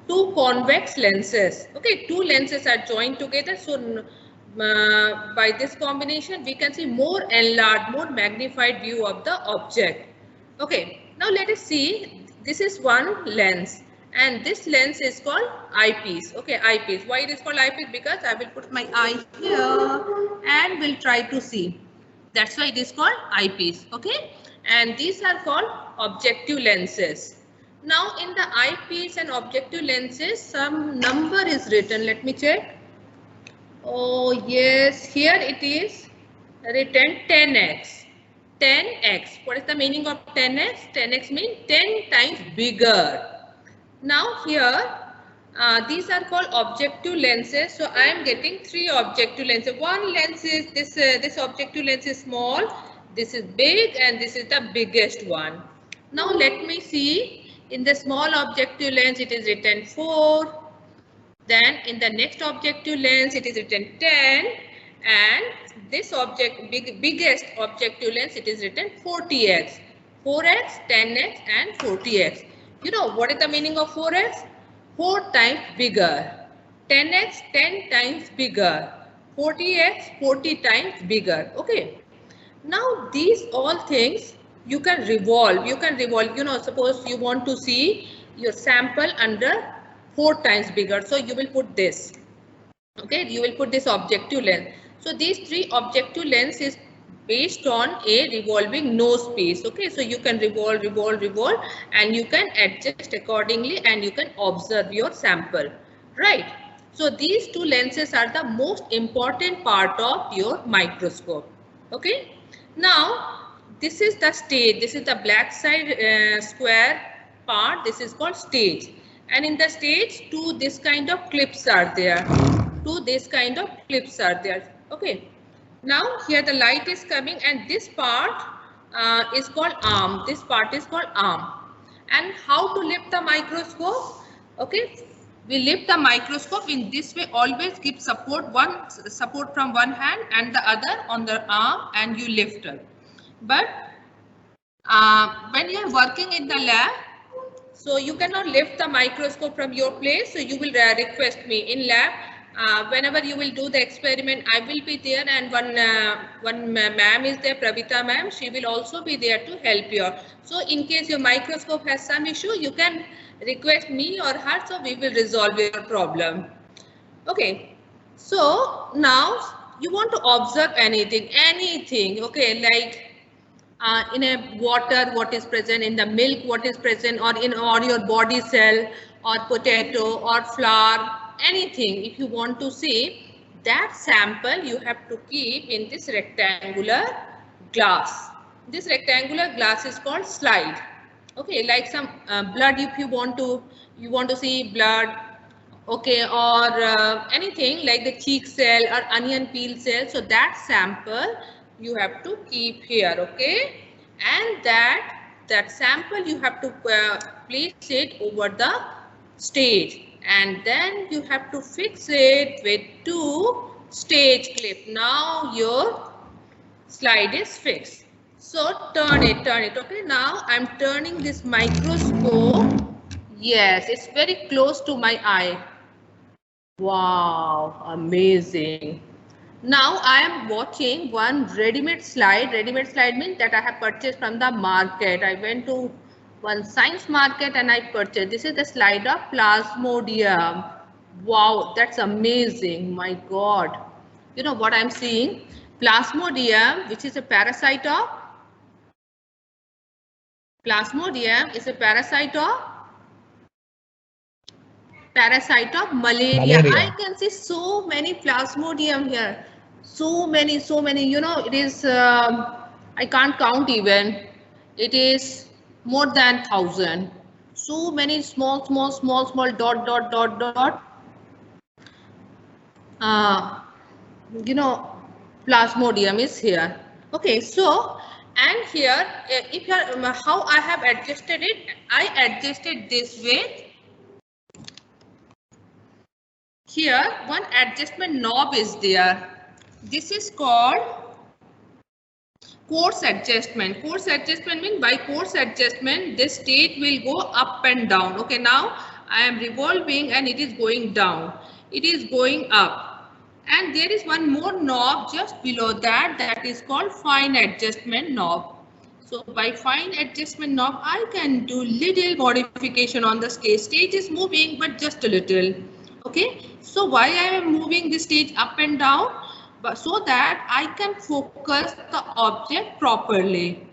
two convex lenses. Okay, two lenses are joined together. So by this combination, we can see more enlarged, more magnified view of the object. Okay, now let us see. This is one lens, and this lens is called eyepiece. Okay, eyepiece. Why it is called eyepiece? Because I will put my eye here and will try to see. That's why it is called eyepiece. Okay, and these are called objective lenses. Now in the eyepiece and objective lenses, some number is written. Let me check. Oh yes, here it is written 10x. 10x. What is the meaning of 10x? 10x means 10 times bigger. Now here these are called objective lenses. So I am getting three objective lenses. One lens is this objective lens is small, this is big, and this is the biggest one. Now let me see. In the small objective lens it is written 4. Then in the next objective lens it is written 10, and this biggest objective lens it is written 40x. 4x, 10x and 40x. You know what is the meaning of 4x? 4 times bigger. 10x, 10 times bigger. 40x, 40 times bigger. Okay. Now these all things you can revolve. You know, suppose you want to see your sample under 4 times bigger. So you will put this. Okay, you will put this objective lens. So these three objective lens is based on a revolving nose piece. Okay, so you can revolve, and you can adjust accordingly, and you can observe your sample. Right. So these two lenses are the most important part of your microscope. Okay. Now this is the stage. This is the black side square part. This is called stage. And in the stage, this kind of clips are there. Okay. Now here the light is coming, and this part is called arm. This part is called arm. And how to lift the microscope? Okay. We lift the microscope in this way. Always keep support from one hand and the other on the arm, and you lift it. But when you are working in the lab, so you cannot lift the microscope from your place. So you will request me in lab. Whenever you will do the experiment, I will be there, and one ma'am is there, Pravita ma'am. She will also be there to help you. So in case your microscope has some issue, you can request me or her. So we will resolve your problem. Okay. So now you want to observe anything. Okay, like in a water, what is present in the milk, what is present, or your body cell, or potato, or flour, anything. If you want to see that sample, you have to keep in this rectangular glass. This rectangular glass is called slide. Okay, like some blood. If you want to see blood, okay, or anything like the cheek cell or onion peel cell. So that sample you have to keep here. Okay, and that sample you have to place it over the stage, and then you have to fix it with 2 stage clip. Now your slide is fixed. So turn it. Okay, now I'm turning this microscope. Yes, it's very close to my eye. Wow, amazing. Now I am watching one ready-made slide. Ready-made slide means that I have purchased from the market. I went to one science market and I purchased. This is the slide of Plasmodium. Wow, that's amazing. My God. You know what I'm seeing? Plasmodium, which is a parasite of malaria. I can see so many Plasmodium here. So many. You know, it is, I can't count even. It is more than 1,000. So many small dot. You know, Plasmodium is here. Okay, so, and here, if you are, how I have adjusted it, I adjusted this way. Here, one adjustment knob is there. This is called course adjustment. Course adjustment means by course adjustment, this stage will go up and down. Okay, now I am revolving and it is going down. It is going up. And there is one more knob just below that, that is called fine adjustment knob. So by fine adjustment knob, I can do little modification on the stage. Stage is moving, but just a little. Okay. So why I am moving the stage up and down? But so that I can focus the object properly.